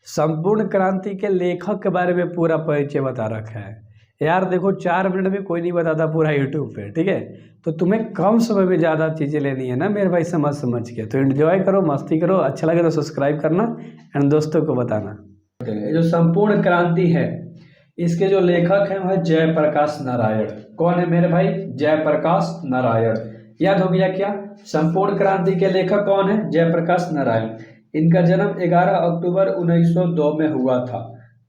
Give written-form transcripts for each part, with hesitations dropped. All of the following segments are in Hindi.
संपूर्ण क्रांति के लेखक के बारे में पूरा परिचय बता रखा है यार। देखो 4 मिनट में कोई नहीं बताता पूरा यूट्यूब पे, ठीक है। तो तुम्हें कम समय में ज़्यादा चीज़ें लेनी है ना मेरे भाई, समझ समझ के। तो एंजॉय करो, मस्ती करो, अच्छा लगे तो सब्सक्राइब करना एंड दोस्तों को बताना। जो संपूर्ण क्रांति है इसके जो लेखक हैं वह जयप्रकाश नारायण। कौन है मेरे भाई? जयप्रकाश नारायण। याद हो गया क्या? संपूर्ण क्रांति के लेखक कौन है? जयप्रकाश नारायण। इनका जन्म 11 अक्टूबर 1902 में हुआ था।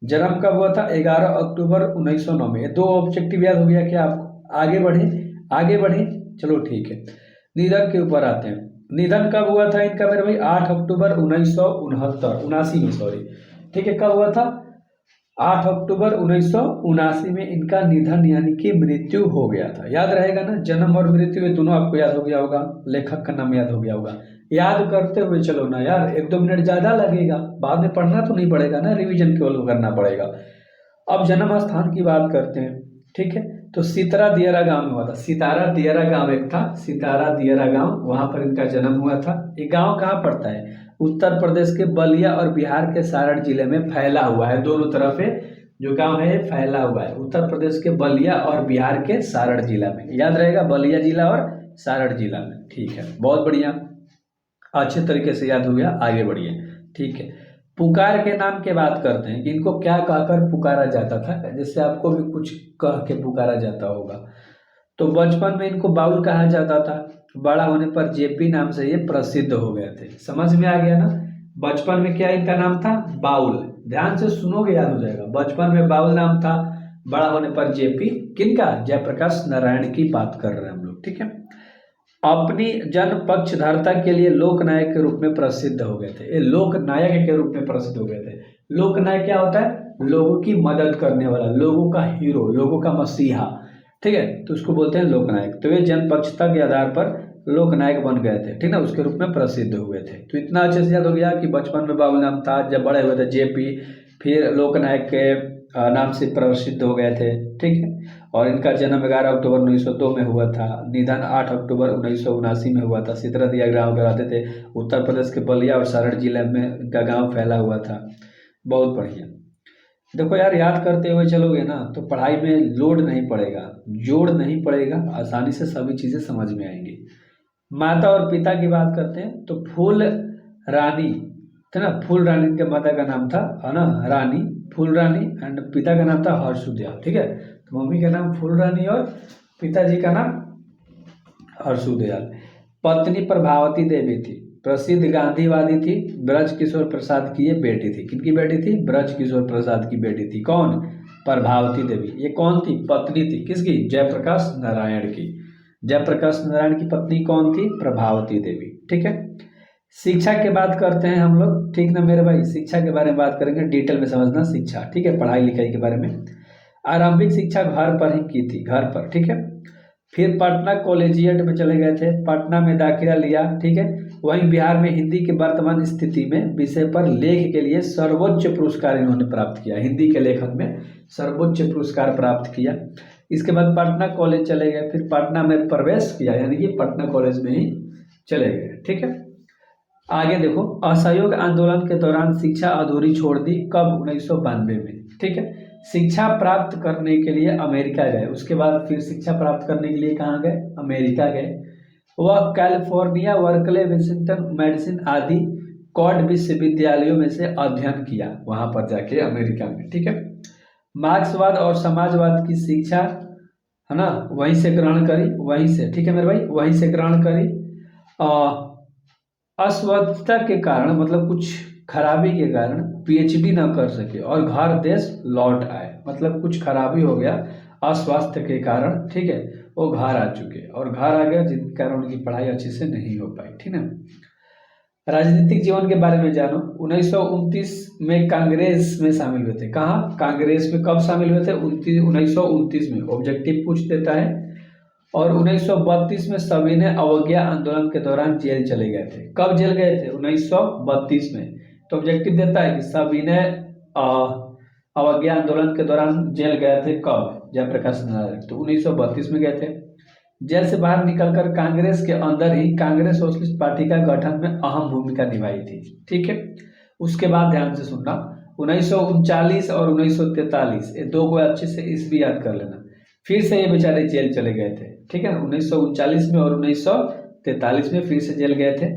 जन्म कब हुआ था? 11 अक्टूबर 1909 में। 2 ऑब्जेक्टिव याद हो गया क्या आपको? आगे बढ़े चलो ठीक है। निधन के ऊपर आते हैं। निधन कब हुआ था इनका मेरे भाई? 8 अक्टूबर 1979 में, सॉरी, ठीक है। कब हुआ था? 8 अक्टूबर 1979 में इनका निधन यानी कि मृत्यु हो गया था। याद रहेगा ना, जन्म और मृत्यु ये दोनों आपको याद हो गया होगा, लेखक का नाम याद हो गया होगा। याद करते हुए चलो ना यार, 1-2 मिनट ज्यादा लगेगा, बाद में पढ़ना तो नहीं पड़ेगा ना, रिवीजन केवल करना पड़ेगा। अब जन्म स्थान की बात करते हैं, ठीक है। तो सितारा दियारा गांव में हुआ था। सितारा दियारा गांव एक था, सितारा दियारा गांव, वहां पर इनका जन्म हुआ था। ये गांव कहाँ पड़ता है? उत्तर प्रदेश के बलिया और बिहार के सारण जिले में फैला हुआ है। दोनों तरफ है जो गांव है फैला हुआ है, उत्तर प्रदेश के बलिया और बिहार के सारण जिला में। याद रहेगा, बलिया जिला और सारण जिला में, ठीक है। बहुत बढ़िया, अच्छे तरीके से याद हो गया। आगे बढ़िए, ठीक है। पुकार के नाम के बात करते हैं कि इनको क्या कहकर पुकारा जाता था, जैसे आपको भी कुछ कह के पुकारा जाता होगा। तो बचपन में इनको बाउल कहा जाता था, बड़ा होने पर जेपी नाम से ये प्रसिद्ध हो गए थे। समझ में आ गया ना? बचपन में क्या इनका नाम था? बाउल। ध्यान से सुनोगे याद हो जाएगा। बचपन में बाउल नाम था, बड़ा होने पर जेपी। किनका? जयप्रकाश नारायण की बात कर रहे हैं हम लोग, ठीक है। अपनी जन पक्षधरता के लिए लोकनायक के रूप में प्रसिद्ध हो गए थे। ये लोकनायक के रूप में प्रसिद्ध हो गए थे। लोकनायक क्या होता है? लोगों की मदद करने वाला, लोगों का हीरो, लोगों का मसीहा, ठीक है। तो उसको बोलते हैं लोकनायक। तो ये जनपक्षता के आधार पर लोकनायक बन गए थे, ठीक ना, उसके रूप में प्रसिद्ध हुए थे। तो इतना अच्छे से याद हो गया कि बचपन में बाबू नाम था, जब बड़े हुए थे जेपी, फिर लोकनायक के नाम से प्रसिद्ध हो गए थे, ठीक है। और इनका जन्म 11 अक्टूबर 1902 में हुआ था। निधन 8 अक्टूबर 1979 में हुआ था। सितरा दिया गाँव कहलाते थे। उत्तर प्रदेश के बलिया और सारण जिले में इनका गांव फैला हुआ था। बहुत बढ़िया। देखो यार, याद करते हुए चलोगे ना तो पढ़ाई में लोड नहीं पड़ेगा, जोड़ नहीं पड़ेगा, आसानी से सभी चीज़ें समझ में आएंगी। माता और पिता की बात करते हैं तो फूल रानी है ना, फूल रानी इनके माता का नाम था, है ना, रानी, फूल रानी, एंड पिता का नाम था हर्षुदयाल, ठीक है। तो मम्मी का नाम फूल रानी और पिताजी का नाम हर्षुदयाल। पत्नी प्रभावती देवी थी, प्रसिद्ध गांधीवादी थी, ब्रज किशोर प्रसाद की ये बेटी थी। किनकी बेटी थी? ब्रज किशोर प्रसाद की बेटी थी। कौन? प्रभावती देवी। ये कौन थी? पत्नी थी। किसकी? जयप्रकाश नारायण की। जयप्रकाश नारायण की पत्नी कौन थी? प्रभावती देवी, ठीक है। शिक्षा की बात करते हैं हम लोग, ठीक ना मेरे भाई। शिक्षा के बारे में बात करेंगे, डिटेल में समझना शिक्षा, ठीक है, पढ़ाई लिखाई के बारे में। आरंभिक शिक्षा घर पर ही की थी, घर पर, ठीक है। फिर पटना कॉलेजिएट में चले गए थे, पटना में दाखिला लिया, ठीक है। वहीं बिहार में हिंदी की वर्तमान स्थिति में विषय पर लेख के लिए सर्वोच्च पुरस्कार इन्होंने प्राप्त किया। हिंदी के लेखन में सर्वोच्च पुरस्कार प्राप्त किया। इसके बाद पटना कॉलेज चले गए, फिर पटना में प्रवेश किया, यानी कि पटना कॉलेज में ही चले गए, ठीक है। आगे देखो, असहयोग आंदोलन के दौरान शिक्षा अधूरी छोड़ दी। कब? 1992 में, ठीक है। शिक्षा प्राप्त करने के लिए अमेरिका गए, उसके बाद फिर शिक्षा प्राप्त करने के लिए कहाँ गए? अमेरिका गए। वह कैलिफोर्निया, वर्कले, वाशिंगटन, मेडिसिन आदि कॉड विश्वविद्यालयों में से अध्ययन किया, वहां पर जाके अमेरिका में, ठीक है। मार्क्सवाद और समाजवाद की शिक्षा, है ना, वहीं से ग्रहण करी, वहीं से, ठीक है मेरे भाई, वहीं से ग्रहण करी। अस्वस्थता के कारण, मतलब कुछ खराबी के कारण पीएचडी ना कर सके और घर देश लौट आए। मतलब कुछ खराबी हो गया अस्वास्थ्य के कारण, ठीक है, वो घर आ चुके और घर आ गए, जिसके कारण उनकी पढ़ाई अच्छे से नहीं हो पाई, ठीक है। राजनीतिक जीवन के बारे में जानो। 1929 में कांग्रेस में शामिल हुए थे। कहाँ? कांग्रेस में। कब शामिल हुए थे? 1929 में। ऑब्जेक्टिव पूछ देता है। और 1932 में सविनय अवज्ञा आंदोलन के दौरान जेल चले गए थे। कब जेल गए थे? 1932 में। तो ऑब्जेक्टिव देता है कि सविनय अवज्ञा आंदोलन के दौरान जेल गए थे। कब? जयप्रकाश नारायण। तो 1932 में गए थे। जेल से बाहर निकलकर कांग्रेस के अंदर ही कांग्रेस सोशलिस्ट पार्टी का गठन में अहम भूमिका निभाई थी, ठीक है। उसके बाद ध्यान से सुनना, 1939 और 1943, ये दो को अच्छे से ईस्वी याद कर लेना। फिर से ये बेचारे जेल चले गए थे, ठीक है, 1939 में और 1943 में फिर से जेल गए थे।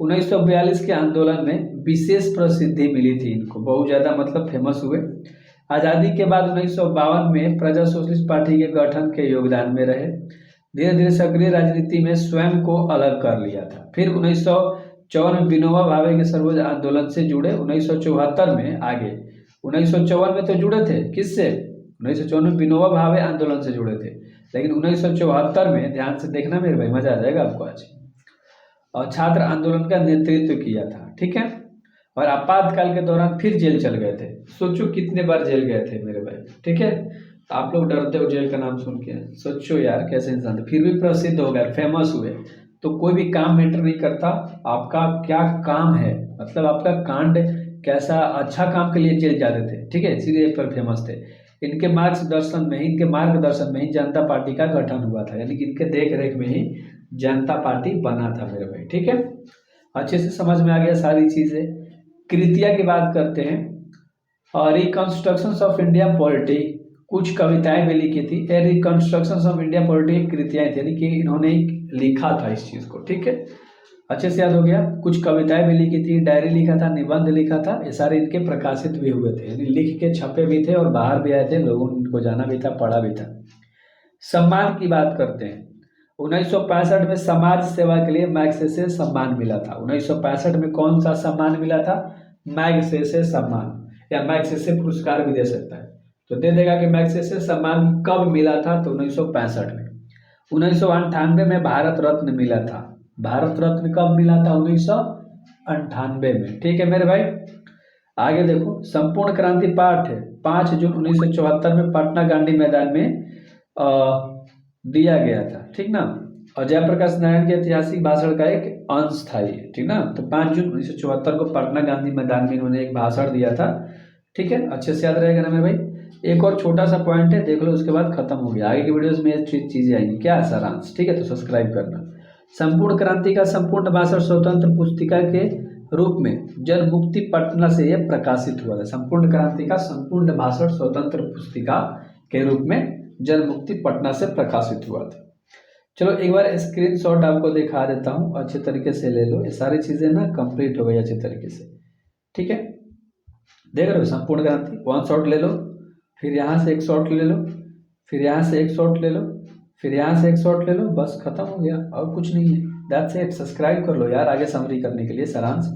1942 के आंदोलन में विशेष प्रसिद्धि मिली थी इनको, बहुत ज़्यादा मतलब फेमस हुए। आज़ादी के बाद 1952 में प्रजा सोशलिस्ट पार्टी के गठन के योगदान में रहे। धीरे धीरे सक्रिय राजनीति में स्वयं को अलग कर लिया था। फिर 1954 में विनोबा भावे के सर्वोदय आंदोलन से जुड़े। 1974 में आगे 1954 में तो जुड़े थे किससे, 1954 में विनोबा भावे आंदोलन से जुड़े थे, लेकिन 1974 में ध्यान से देखना मेरे भाई, मजा आ जाएगा आपको आज, और छात्र आंदोलन का नेतृत्व किया था, ठीक है। और आपातकाल के दौरान फिर जेल चल गए थे। सोचो कितने बार जेल गए थे मेरे भाई, ठीक है। तो आप लोग डरते हो जेल का नाम सुन के, सोचो यार कैसे इंसान थे, फिर भी प्रसिद्ध हो गए, फेमस हुए। तो कोई भी काम मैटर नहीं करता, आपका क्या काम है, मतलब आपका कांड कैसा, अच्छा काम के लिए जेल जाते थे, ठीक है, इसीलिए पर फेमस थे। इनके मार्गदर्शन में ही जनता पार्टी का गठन हुआ था, यानी कि इनके देख रेख में ही जनता पार्टी बना था मेरे भाई, ठीक है। अच्छे से समझ में आ गया सारी चीजें। कृतिया की बात करते हैं, और रिकंस्ट्रक्शन ऑफ इंडिया पॉलिटी, कुछ कविताएं भी लिखी थी। रिकंस्ट्रक्शन ऑफ इंडिया पॉलिटी कृतियां थी, यानी कि इन्होंने लिखा था इस चीज को, ठीक है, अच्छे से याद हो गया। कुछ कविताएं भी लिखी थी, डायरी लिखा था, निबंध लिखा था, ये सारे इनके प्रकाशित भी हुए थे, यानी लिख के छपे भी थे और बाहर भी आए थे, लोगों ने इनको जाना भी था, पढ़ा भी था। सम्मान की बात करते हैं, 1965 में समाज सेवा के लिए मैग्सेसे सम्मान मिला था। 1965 में कौन सा सम्मान मिला था, मैग्सेसे सम्मान, या मैग्सेसे पुरस्कार भी दे सकता है, तो दे देगा कि मैग्सेसे सम्मान कब मिला था, तो 1965 में। 1998 में भारत रत्न मिला था। भारत रत्न कब मिला था, 1998 में, ठीक है मेरे भाई। आगे देखो, संपूर्ण क्रांति पाठ है, 5 जून 1974 में पटना गांधी मैदान में दिया गया था, ठीक ना। और जयप्रकाश नारायण के ऐतिहासिक भाषण का एक अंश था ये, ठीक ना। तो 5 जून 1974 को पटना गांधी मैदान में इन्होंने एक भाषण दिया था, ठीक है, अच्छे से याद रहेगा ना मेरे भाई। एक और छोटा सा पॉइंट है, देख लो, उसके बाद खत्म हो गया। आगे की वीडियोस में चीजें आएंगी, क्या सारांश, ठीक है, तो सब्सक्राइब करना। संपूर्ण क्रांति का संपूर्ण भाषण स्वतंत्र पुस्तिका के रूप में जन मुक्ति पटना से यह प्रकाशित हुआ था। संपूर्ण क्रांति का संपूर्ण भाषण स्वतंत्र पुस्तिका के रूप में जन मुक्ति पटना से प्रकाशित हुआ था। चलो एक बार स्क्रीनशॉट आपको दिखा देता हूँ, अच्छे तरीके से ले लो, ये सारी चीजें ना कंप्लीट हो गई अच्छे तरीके से, ठीक है। देख रहे हो, संपूर्ण क्रांति, वन शॉट ले लो, फिर यहाँ से एक शॉट ले लो, फिर यहाँ से एक शॉट ले लो, फिर यहाँ से एक शॉट ले लो, बस खत्म हो गया, और कुछ नहीं है, दैट्स इट। सब्सक्राइब कर लो यार आगे समरी करने के लिए, सारांश